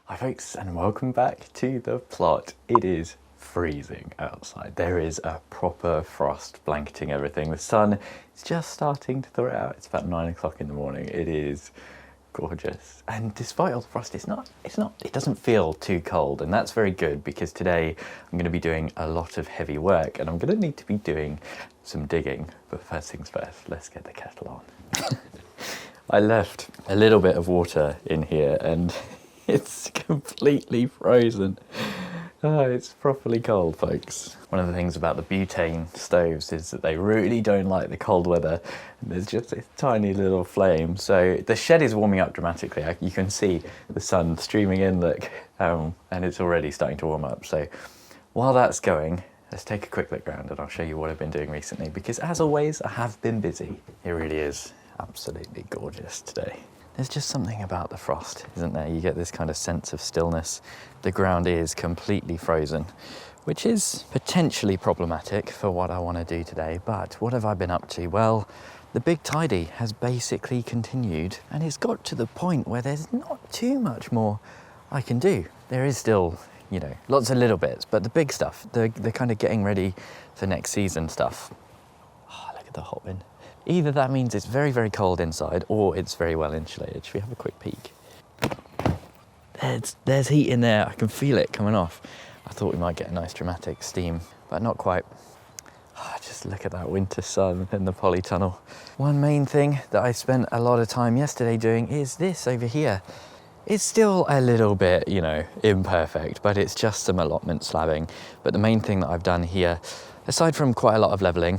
Hi folks, and welcome back to the plot. It is freezing outside. There is a proper frost blanketing everything. The sun is just starting to thaw out. It's about 9 o'clock in the morning. It is gorgeous. And despite all the frost, it doesn't feel too cold. And that's very good because today I'm going to be doing a lot of heavy work and I'm going to need to be doing some digging. But first things first, let's get the kettle on. I left a little bit of water in here and it's completely frozen. Oh, it's properly cold, folks. One of the things about the butane stoves is that they really don't like the cold weather. And there's just a tiny little flame. So the shed is warming up dramatically. You can see the sun streaming in, look, and it's already starting to warm up. So while that's going, let's take a quick look around and I'll show you what I've been doing recently. Because as always, I have been busy. It really is absolutely gorgeous today. There's just something about the frost, isn't there? You get this kind of sense of stillness. The ground is completely frozen, which is potentially problematic for what I want to do today. But what have I been up to? Well, the big tidy has basically continued and it's got to the point where there's not too much more I can do. There is still, lots of little bits, but the big stuff, the kind of getting ready for next season stuff. Oh, look at the hot bin. Either that means it's very, very cold inside or it's very well insulated. Should we have a quick peek? There's heat in there. I can feel it coming off. I thought we might get a nice dramatic steam, but not quite. Oh, just look at that winter sun in the polytunnel. One main thing that I spent a lot of time yesterday doing is this over here. It's still a little bit, imperfect, but it's just some allotment slabbing. But the main thing that I've done here, aside from quite a lot of leveling,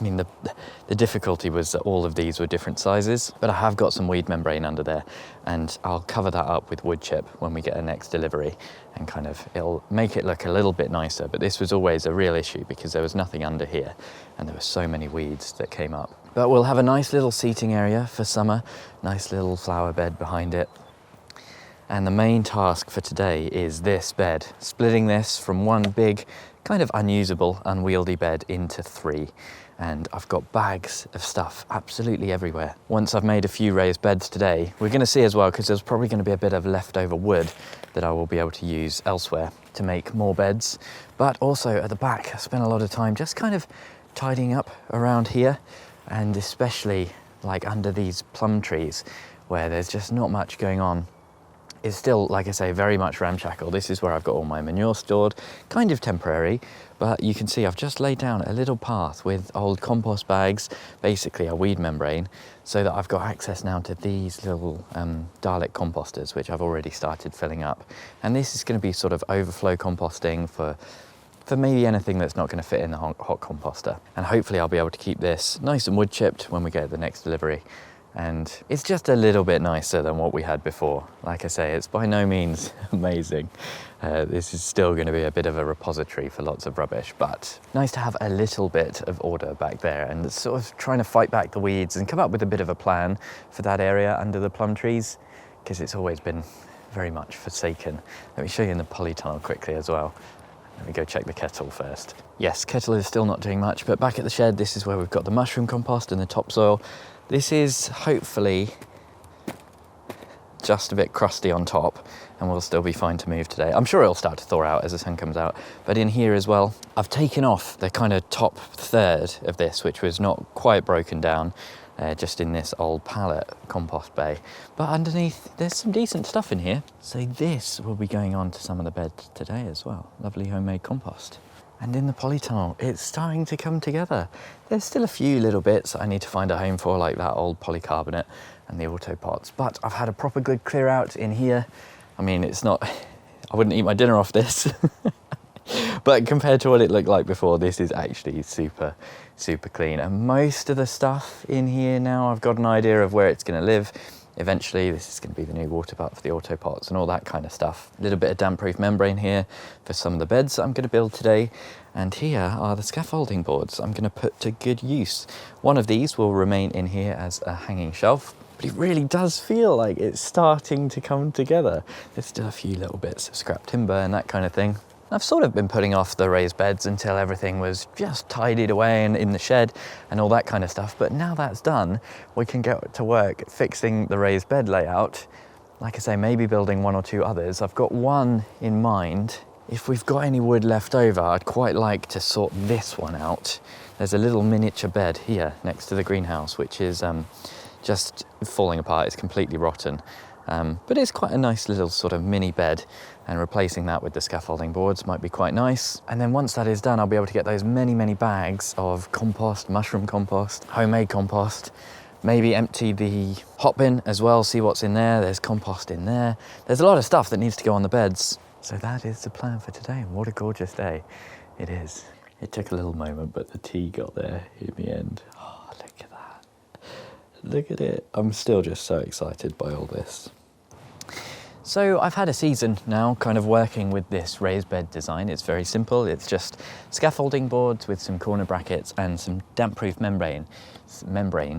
the difficulty was that all of these were different sizes, but I have got some weed membrane under there and I'll cover that up with wood chip when we get a next delivery and it'll make it look a little bit nicer. But this was always a real issue because there was nothing under here and there were so many weeds that came up. But we'll have a nice little seating area for summer, nice little flower bed behind it. And the main task for today is this bed, splitting this from one big, kind of unusable, unwieldy bed into 3. And I've got bags of stuff absolutely everywhere. Once I've made a few raised beds today, we're going to see as well, because there's probably going to be a bit of leftover wood that I will be able to use elsewhere to make more beds. But also at the back, I spent a lot of time just kind of tidying up around here, and especially like under these plum trees where there's just not much going on. It's still, like I say, very much ramshackle. This is where I've got all my manure stored, kind of temporary, but you can see I've just laid down a little path with old compost bags, basically a weed membrane, so that I've got access now to these little Dalek composters, which I've already started filling up. And this is going to be sort of overflow composting for maybe anything that's not going to fit in the hot composter. And hopefully I'll be able to keep this nice and wood chipped when we get the next delivery. And it's just a little bit nicer than what we had before. Like I say, it's by no means amazing. This is still going to be a bit of a repository for lots of rubbish, but nice to have a little bit of order back there and sort of trying to fight back the weeds and come up with a bit of a plan for that area under the plum trees, because it's always been very much forsaken. Let me show you in the polytunnel quickly as well. Let me go check the kettle first. Yes, kettle is still not doing much, but back at the shed, this is where we've got the mushroom compost and the topsoil. This is hopefully just a bit crusty on top and we'll still be fine to move today. I'm sure it'll start to thaw out as the sun comes out. But in here as well, I've taken off the kind of top third of this, which was not quite broken down, just in this old pallet compost bay. But underneath, there's some decent stuff in here. So this will be going on to some of the beds today as well. Lovely homemade compost. And in the polytunnel, it's starting to come together. There's still a few little bits I need to find a home for, like that old polycarbonate and the auto pots. But I've had a proper good clear out in here. I mean, it's not, I wouldn't eat my dinner off this. But compared to what it looked like before, this is actually super, super clean. And most of the stuff in here now, I've got an idea of where it's going to live. Eventually, this is going to be the new water butt for the auto pots and all that kind of stuff. A little bit of damp-proof membrane here for some of the beds that I'm going to build today. And here are the scaffolding boards I'm going to put to good use. One of these will remain in here as a hanging shelf, but it really does feel like it's starting to come together. There's still a few little bits of scrap timber and that kind of thing. I've sort of been putting off the raised beds until everything was just tidied away and in the shed and all that kind of stuff. But now that's done, we can get to work fixing the raised bed layout like I say, maybe building 1 or 2 others. I've got one in mind. If we've got any wood left over, I'd quite like to sort this one out. There's a little miniature bed here next to the greenhouse, which is just falling apart. It's completely rotten. But it's quite a nice little sort of mini bed, and replacing that with the scaffolding boards might be quite nice. And then once that is done, I'll be able to get those many bags of compost, mushroom compost, homemade compost, maybe empty the hot bin as well, see what's in there. There's compost in there. There's a lot of stuff that needs to go on the beds. So that is the plan for today, and what a gorgeous day it is. It took a little moment, but the tea got there in the end. Oh, look at that. Look at it. I'm still just so excited by all this. So I've had a season now kind of working with this raised bed design. It's very simple. It's just scaffolding boards with some corner brackets and some damp-proof membrane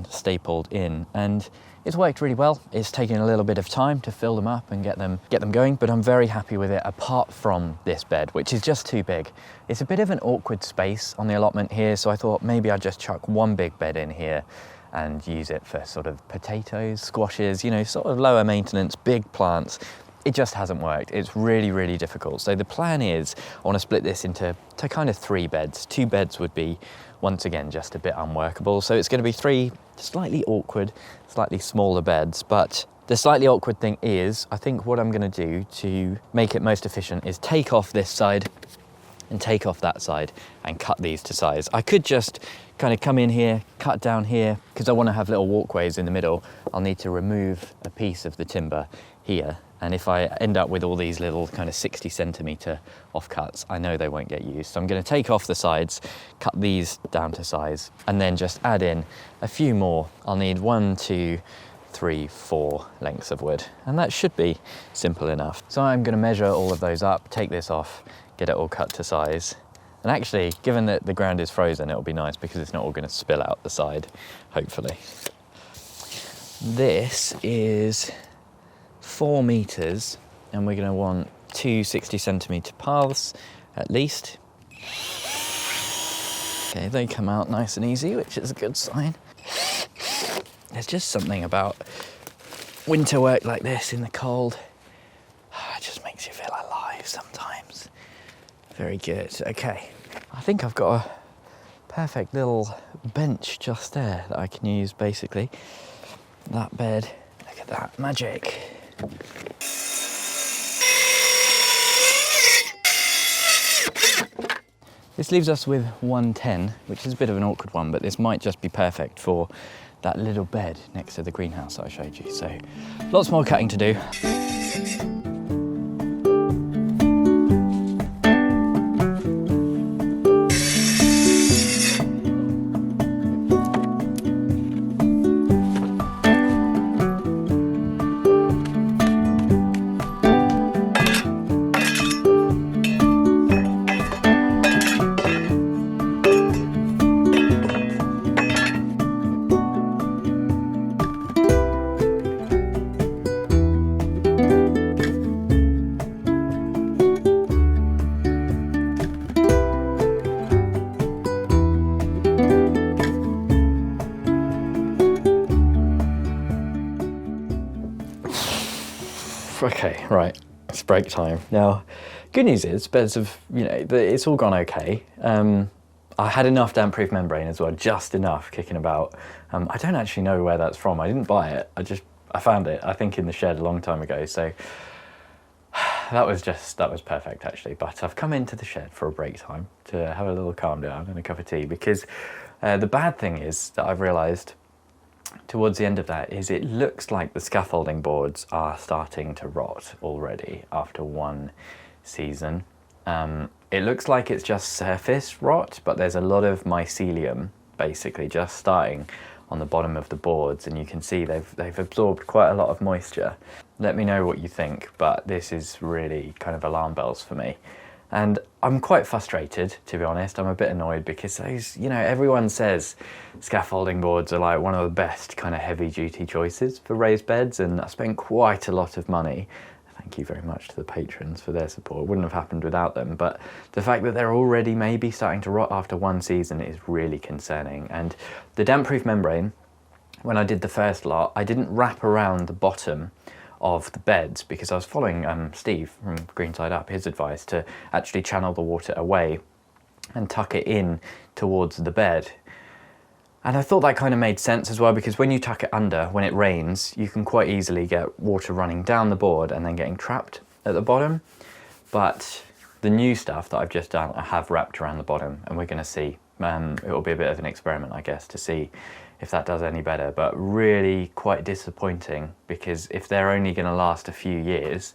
stapled in, and it's worked really well. It's taken a little bit of time to fill them up and get them going, but I'm very happy with it, apart from this bed, which is just too big. It's a bit of an awkward space on the allotment here, so I thought maybe I'd just chuck one big bed in here and use it for sort of potatoes, squashes, you know, sort of lower maintenance, big plants. It just hasn't worked. It's really difficult. So the plan is I want to split this into kind of 3 beds. 2 beds would be, once again, just a bit unworkable. So it's going to be 3 slightly awkward, slightly smaller beds. But the slightly awkward thing is, I think what I'm going to do to make it most efficient is take off this side and take off that side and cut these to size. I could just kind of come in here, cut down here, because I want to have little walkways in the middle. I'll need to remove a piece of the timber here, and if I end up with all these little kind of 60 centimetre offcuts, I know they won't get used. So I'm going to take off the sides, cut these down to size, and then just add in a few more. I'll need 1, 2, 3, 4 lengths of wood, and that should be simple enough. So I'm going to measure all of those up, take this off, get it all cut to size. And actually, given that the ground is frozen, it'll be nice because it's not all going to spill out the side, hopefully. This is 4 meters, and we're going to want 2 60 centimetre paths at least. Okay, they come out nice and easy, which is a good sign. There's just something about winter work like this in the cold. It just makes you feel alive sometimes. Very good. Okay, I think I've got a perfect little bench just there that I can use basically. That bed, look at that, magic. This leaves us with 110, which is a bit of an awkward one, but this might just be perfect for that little bed next to the greenhouse that I showed you. So lots more cutting to do. Okay, right, it's break time. Now, good news is, beds have, it's all gone okay. I had enough damp-proof membrane as well, just enough kicking about. I don't actually know where that's from. I didn't buy it, I found it, I think in the shed a long time ago, so that was perfect actually. But I've come into the shed for a break time to have a little calm down and a cup of tea, because the bad thing is that I've realised towards the end of that is it looks like the scaffolding boards are starting to rot already after 1 season. It looks like it's just surface rot, but there's a lot of mycelium basically just starting on the bottom of the boards, and you can see they've absorbed quite a lot of moisture. Let me know what you think, but this is really kind of alarm bells for me. And I'm quite frustrated, to be honest. I'm a bit annoyed because those, everyone says scaffolding boards are like one of the best kind of heavy duty choices for raised beds, and I spent quite a lot of money. Thank you very much to the patrons for their support. It wouldn't have happened without them, but the fact that they're already maybe starting to rot after 1 season is really concerning. And the damp-proof membrane, when I did the first lot, I didn't wrap around the bottom of the beds, because I was following Steve from Greenside Up, his advice to actually channel the water away and tuck it in towards the bed. And I thought that kind of made sense as well, because when you tuck it under, when it rains, you can quite easily get water running down the board and then getting trapped at the bottom. But the new stuff that I've just done, I have wrapped around the bottom, and we're going to see. It will be a bit of an experiment, I guess, to see if that does any better. But really quite disappointing, because if they're only going to last a few years,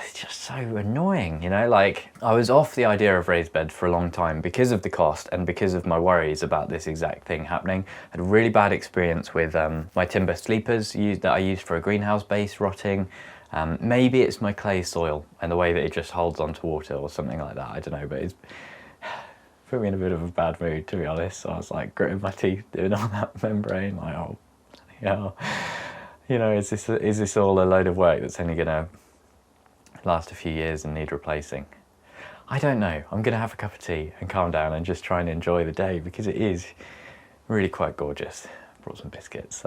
it's just so annoying, you know? Like, I was off the idea of raised beds for a long time because of the cost and because of my worries about this exact thing happening. I had a really bad experience with my timber sleepers that I used for a greenhouse base rotting. Maybe it's my clay soil and the way that it just holds onto water or something like that, I don't know, but it's put me in a bit of a bad mood, to be honest. So I was like gritting my teeth doing all that membrane, like, oh, yeah, you know, is this all a load of work that's only gonna last a few years and need replacing? I don't know. I'm gonna have a cup of tea and calm down and just try and enjoy the day, because it is really quite gorgeous. Brought some biscuits.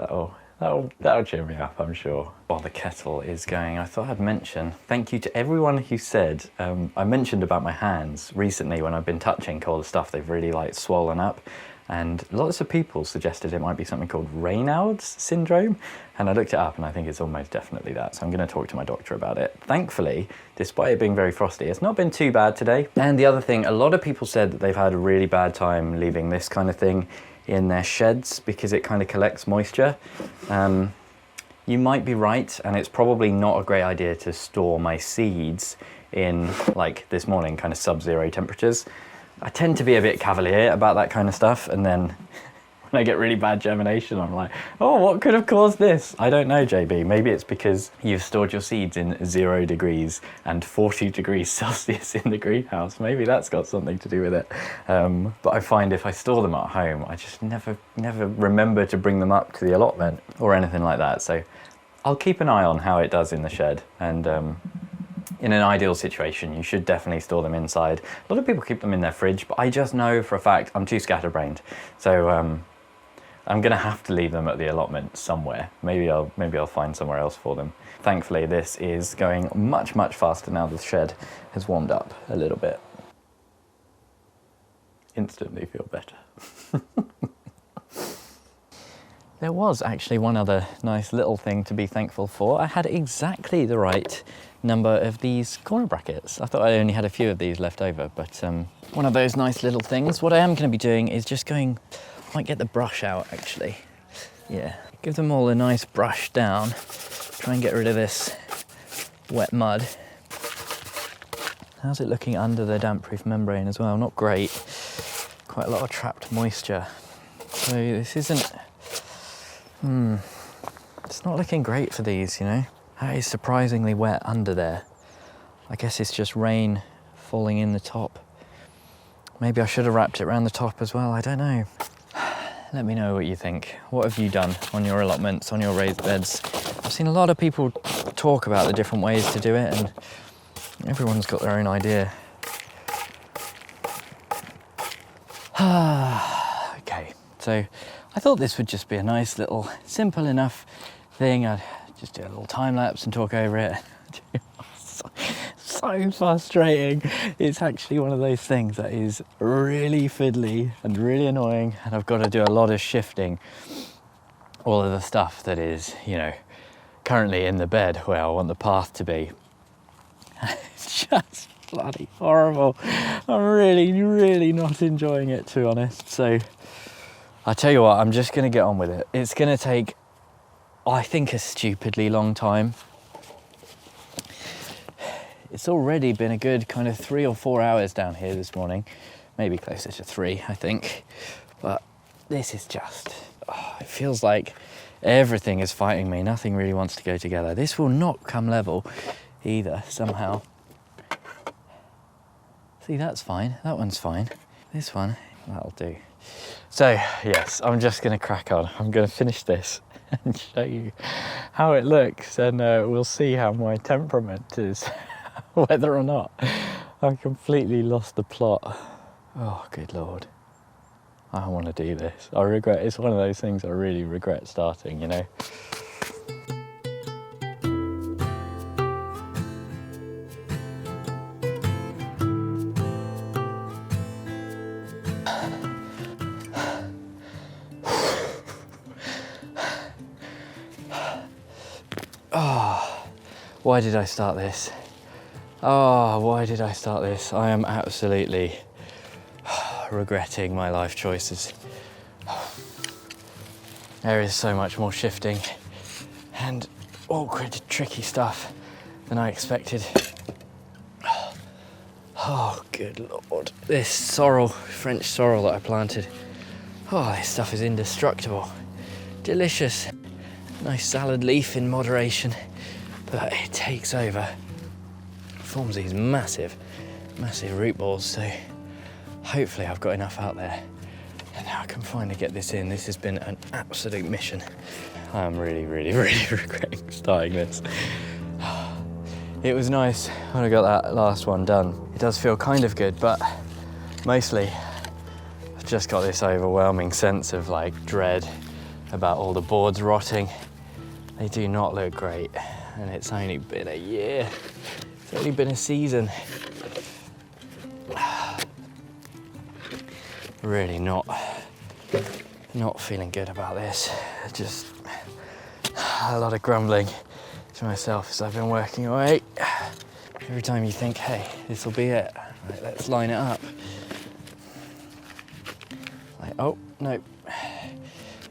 That'll cheer me up, I'm sure. While the kettle is going, I thought I'd mention thank you to everyone who said, I mentioned about my hands recently when I've been touching all the stuff, they've really like swollen up, and lots of people suggested it might be something called Raynaud's syndrome, and I looked it up and I think it's almost definitely that, so I'm going to talk to my doctor about it. Thankfully, despite it being very frosty, it's not been too bad today. And the other thing, a lot of people said that they've had a really bad time leaving this kind of thing in their sheds because it kind of collects moisture. You might be right, and it's probably not a great idea to store my seeds in, like this morning, kind of sub-zero temperatures. I tend to be a bit cavalier about that kind of stuff, and then when I get really bad germination, I'm like, oh, what could have caused this? I don't know, JB. Maybe it's because you've stored your seeds in 0 degrees and 40 degrees Celsius in the greenhouse. Maybe that's got something to do with it. But I find if I store them at home, I just never remember to bring them up to the allotment or anything like that. So I'll keep an eye on how it does in the shed, and in an ideal situation, you should definitely store them inside. A lot of people keep them in their fridge, but I just know for a fact I'm too scatterbrained. So I'm gonna have to leave them at the allotment somewhere. Maybe I'll find somewhere else for them. Thankfully, this is going much faster now the shed has warmed up a little bit. Instantly feel better. There was actually one other nice little thing to be thankful for. I had exactly the right number of these corner brackets. I thought I only had a few of these left over, but one of those nice little things. What I am going to be doing is just going, I might get the brush out actually. Yeah, give them all a nice brush down. Try and get rid of this wet mud. How's it looking under the damp-proof membrane as well? Not great. Quite a lot of trapped moisture. So this isn't... It's not looking great for these, you know. That is surprisingly wet under there. I guess it's just rain falling in the top. Maybe I should have wrapped it around the top as well, I don't know. Let me know what you think. What have you done on your allotments, on your raised beds? I've seen a lot of people talk about the different ways to do it, and everyone's got their own idea. Okay, so I thought this would just be a nice little, simple enough thing. I'd just do a little time lapse and talk over it. So frustrating. It's actually one of those things that is really fiddly and really annoying, and I've got to do a lot of shifting all of the stuff that is, you know, currently in the bed where I want the path to be. It's just bloody horrible. I'm really not enjoying it, to be honest. So I tell you what, I'm just going to get on with it. It's going to take, I think, a stupidly long time. It's already been a good kind of 3 or 4 hours down here this morning, maybe closer to 3, I think. But this is just, it feels like everything is fighting me. Nothing really wants to go together. This will not come level either, somehow. See, that's fine. That one's fine. This one, that'll do. So, yes, I'm just going to crack on. I'm going to finish this and show you how it looks, and we'll see how my temperament is. Whether or not I've completely lost the plot. Oh, good Lord. I don't want to do this. I regret, it's one of those things I really regret starting, you know. Why did I start this? Oh, why did I start this? I am absolutely regretting my life choices. There is so much more shifting and awkward, tricky stuff than I expected. Oh, good Lord. This sorrel, French sorrel that I planted. Oh, this stuff is indestructible. Delicious. Nice salad leaf in moderation, but it takes over. Forms these massive root balls, so hopefully I've got enough out there. And now I can finally get this in. This has been an absolute mission. I'm really regretting starting this. It was nice when I got that last one done. It does feel kind of good, but mostly I've just got this overwhelming sense of like dread about all the boards rotting. They do not look great, and it's only been a year. It's only been a season. Really not feeling good about this. Just a lot of grumbling to myself as I've been working away. Every time you think, hey, this will be it. Right, let's line it up. Like, oh, no.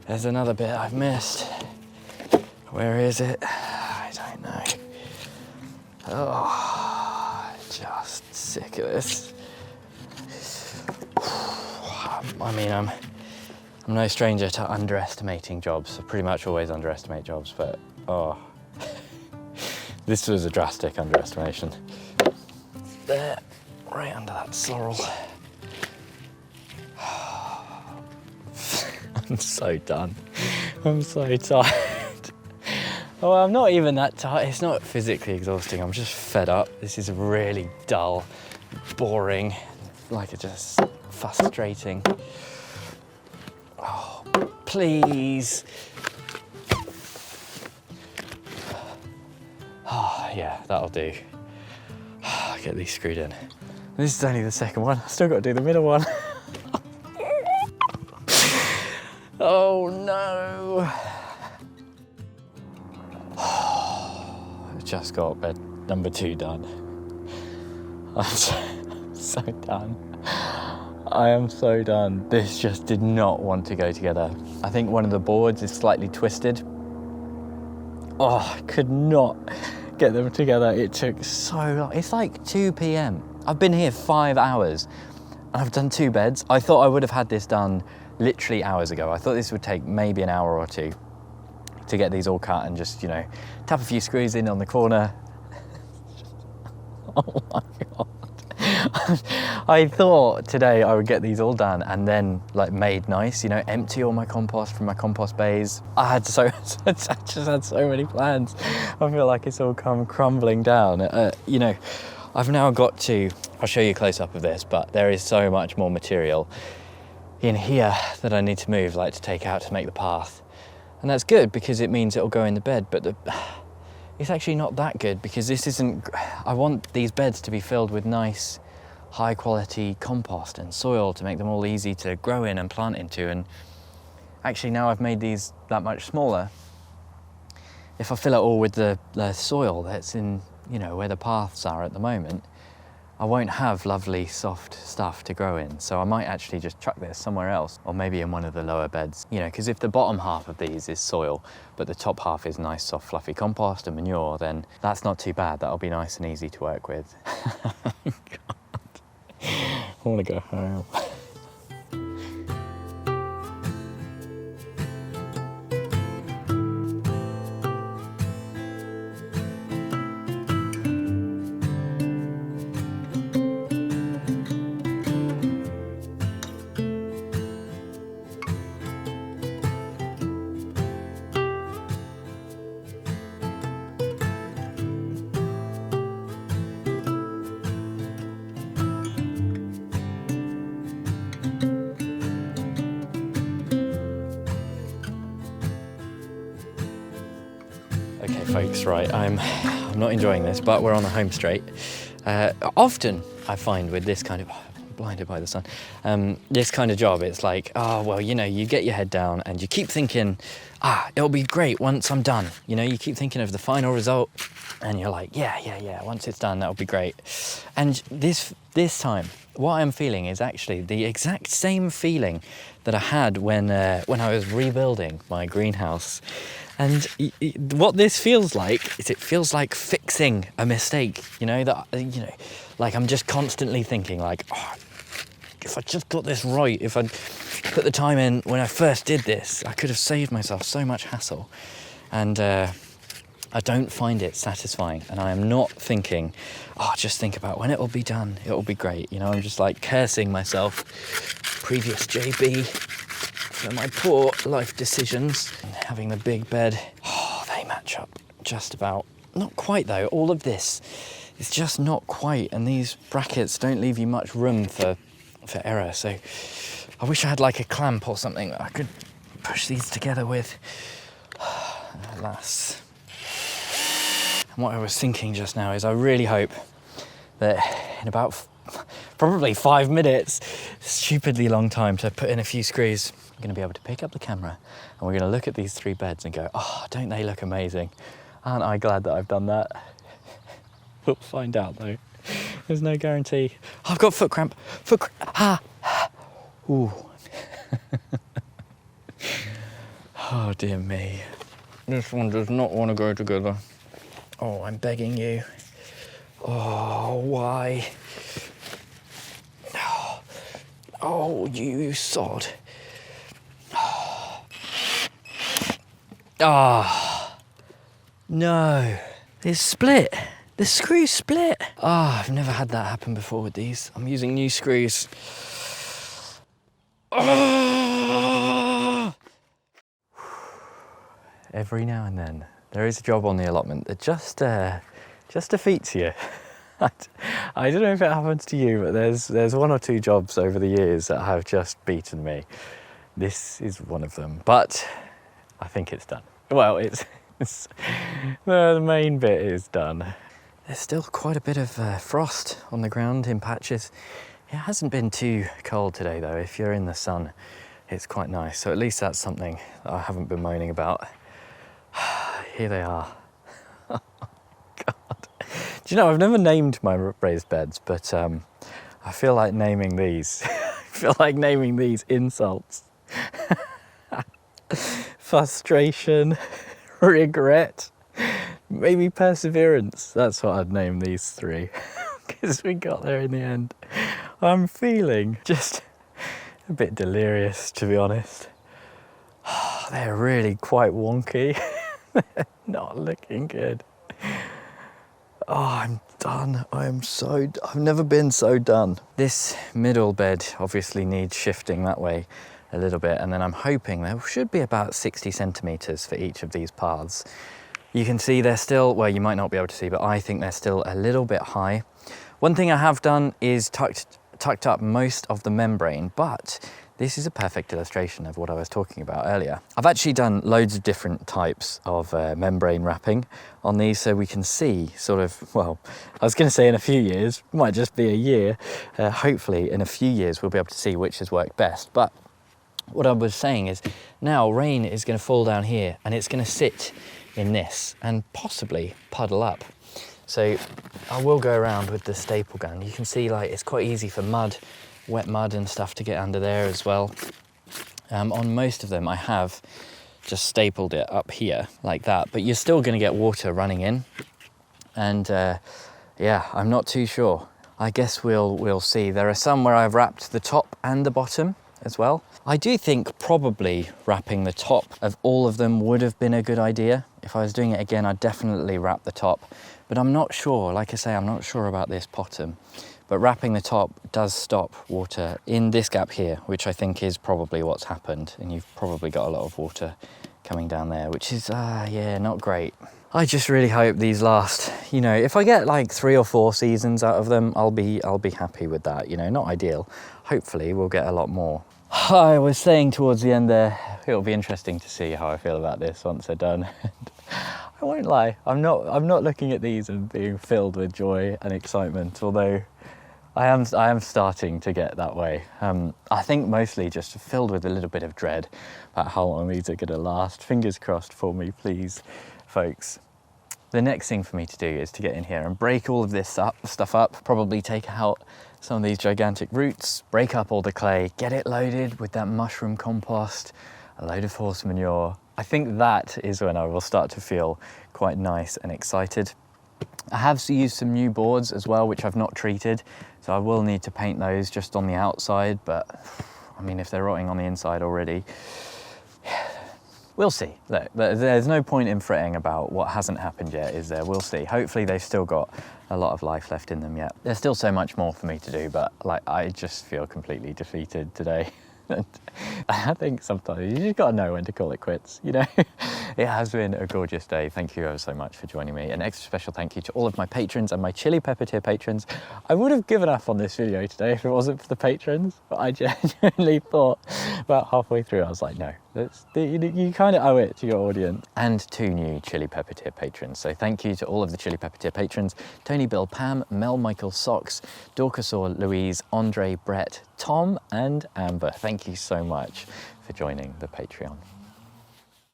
There's another bit I've missed. Where is it? I don't know. Oh, just sick of this. I mean, I'm no stranger to underestimating jobs. I pretty much always underestimate jobs, but oh, this was a drastic underestimation. There, right under that sorrel. I'm so done. I'm so tired. Oh, I'm not even that tired. It's not physically exhausting. I'm just fed up. This is really dull, boring, like it's just frustrating. Oh, please. Oh, yeah, that'll do. Get these screwed in. This is only the second one. I've still got to do the middle one. Oh no. I've just got bed number 2 done. I'm so done. I am so done. This just did not want to go together. I think one of the boards is slightly twisted. Oh, I could not get them together. It took so long. It's like 2 p.m. I've been here 5 hours and I've done 2 beds. I thought I would have had this done literally hours ago. I thought this would take maybe an hour or 2 to get these all cut and just, you know, tap a few screws in on the corner. Oh my God. I thought today I would get these all done and then like made nice, you know, empty all my compost from my compost bays. I just had so many plans. I feel like it's all come crumbling down. You know, I've now got to, I'll show you a close up of this, but there is so much more material in here that I need to move, like to take out to make the path. And that's good because it means it'll go in the bed, but it's actually not that good because this isn't, I want these beds to be filled with nice, high quality compost and soil to make them all easy to grow in and plant into. And actually now I've made these that much smaller, if I fill it all with the soil that's in, you know, where the paths are at the moment, I won't have lovely soft stuff to grow in. So I might actually just chuck this somewhere else, or maybe in one of the lower beds. You know, because if the bottom half of these is soil, but the top half is nice, soft, fluffy compost and manure, then that's not too bad. That'll be nice and easy to work with. God. I want to go home. Okay folks, right, I'm not enjoying this, but we're on the home straight. Often I find with this kind of blinded by the sun. This kind of job, it's like, oh, well, you know, you get your head down and you keep thinking, it'll be great once I'm done. You know, you keep thinking of the final result and you're like, yeah, once it's done, that'll be great. And this time, what I'm feeling is actually the exact same feeling that I had when I was rebuilding my greenhouse. And what this feels like is it feels like fixing a mistake, like I'm just constantly thinking like, if I just got this right, if I'd put the time in when I first did this, I could have saved myself so much hassle. And I don't find it satisfying. And I am not thinking, just think about when it will be done, it will be great. You know, I'm just like cursing myself, previous JB, for my poor life decisions. And having the big bed, they match up just about. Not quite though, all of this is just not quite. And these brackets don't leave you much room for error. So I wish I had like a clamp or something that I could push these together with. Alas. And what I was thinking just now is I really hope that in about probably 5 minutes, stupidly long time to put in a few screws, I'm going to be able to pick up the camera and we're going to look at these 3 beds and go, don't they look amazing? Aren't I glad that I've done that? We'll find out though. There's no guarantee. I've got foot cramp. Ooh. Oh dear me. This one does not want to go together. Oh, I'm begging you. Oh, why? Oh, you sod. No. It's split. The screw's split. I've never had that happen before with these. I'm using new screws. Every now and then, there is a job on the allotment that just defeats you. I don't know if it happens to you, but there's 1 or 2 jobs over the years that have just beaten me. This is one of them, but I think it's done. Well, it's the main bit is done. There's still quite a bit of frost on the ground in patches. It hasn't been too cold today though. If you're in the sun, it's quite nice. So at least that's something that I haven't been moaning about. Here they are. Oh, God. Do you know, I've never named my raised beds, but I feel like naming these. I feel like naming these insults. Frustration, regret, maybe perseverance. That's what I'd name these 3. Because we got there in the end. I'm feeling just a bit delirious, to be honest. They're really quite wonky. They're not looking good. I'm done. I've never been so done. This middle bed obviously needs shifting that way a little bit, and then I'm hoping there should be about 60 centimetres for each of these paths. You can see they're still, well, you might not be able to see, but I think they're still a little bit high. One thing I have done is tucked up most of the membrane, but this is a perfect illustration of what I was talking about earlier. I've actually done loads of different types of membrane wrapping on these, so we can see sort of, well, I was going to say in a few years, it might just be a year. Hopefully in a few years we'll be able to see which has worked best. But what I was saying is now rain is going to fall down here and it's going to sit in this and possibly puddle up. So I will go around with the staple gun. You can see like it's quite easy for mud, wet mud and stuff to get under there as well. On most of them I have just stapled it up here like that, but you're still going to get water running in. And yeah, I'm not too sure. I guess we'll see. There are some where I've wrapped the top and the bottom as well. I do think probably wrapping the top of all of them would have been a good idea. If I was doing it again, I'd definitely wrap the top, but I'm not sure. Like I say, I'm not sure about this bottom, but wrapping the top does stop water in this gap here, which I think is probably what's happened. And you've probably got a lot of water coming down there, which is, yeah, not great. I just really hope these last, you know, if I get like 3 or 4 seasons out of them, I'll be happy with that, you know, not ideal. Hopefully we'll get a lot more. I was saying towards the end there, it'll be interesting to see how I feel about this once they're done. I won't lie, I'm not looking at these and being filled with joy and excitement, although I am starting to get that way. I think mostly just filled with a little bit of dread about how long these are going to last. Fingers crossed for me, please, folks. The next thing for me to do is to get in here and break all of this stuff up, probably take out some of these gigantic roots, break up all the clay, get it loaded with that mushroom compost, a load of horse manure. I think that is when I will start to feel quite nice and excited. I have used some new boards as well, which I've not treated, so I will need to paint those just on the outside, but I mean, if they're rotting on the inside already, we'll see. Look, there's no point in fretting about what hasn't happened yet, is there? We'll see. Hopefully they've still got a lot of life left in them yet. There's still so much more for me to do, but like, I just feel completely defeated today. And I think sometimes you just got to know when to call it quits, you know? It has been a gorgeous day. Thank you ever so much for joining me. An extra special thank you to all of my patrons and my Chili Pepper tier patrons. I would have given up on this video today if it wasn't for the patrons, but I genuinely thought about halfway through, I was like, no, you kind of owe it to your audience. And 2 new Chili Pepper tier patrons. So thank you to all of the Chili Pepper tier patrons: Tony, Bill, Pam, Mel, Michael, Socks, Dorcasaur, Louise, Andre, Brett, Tom, and Amber. Thank you so much for joining the Patreon.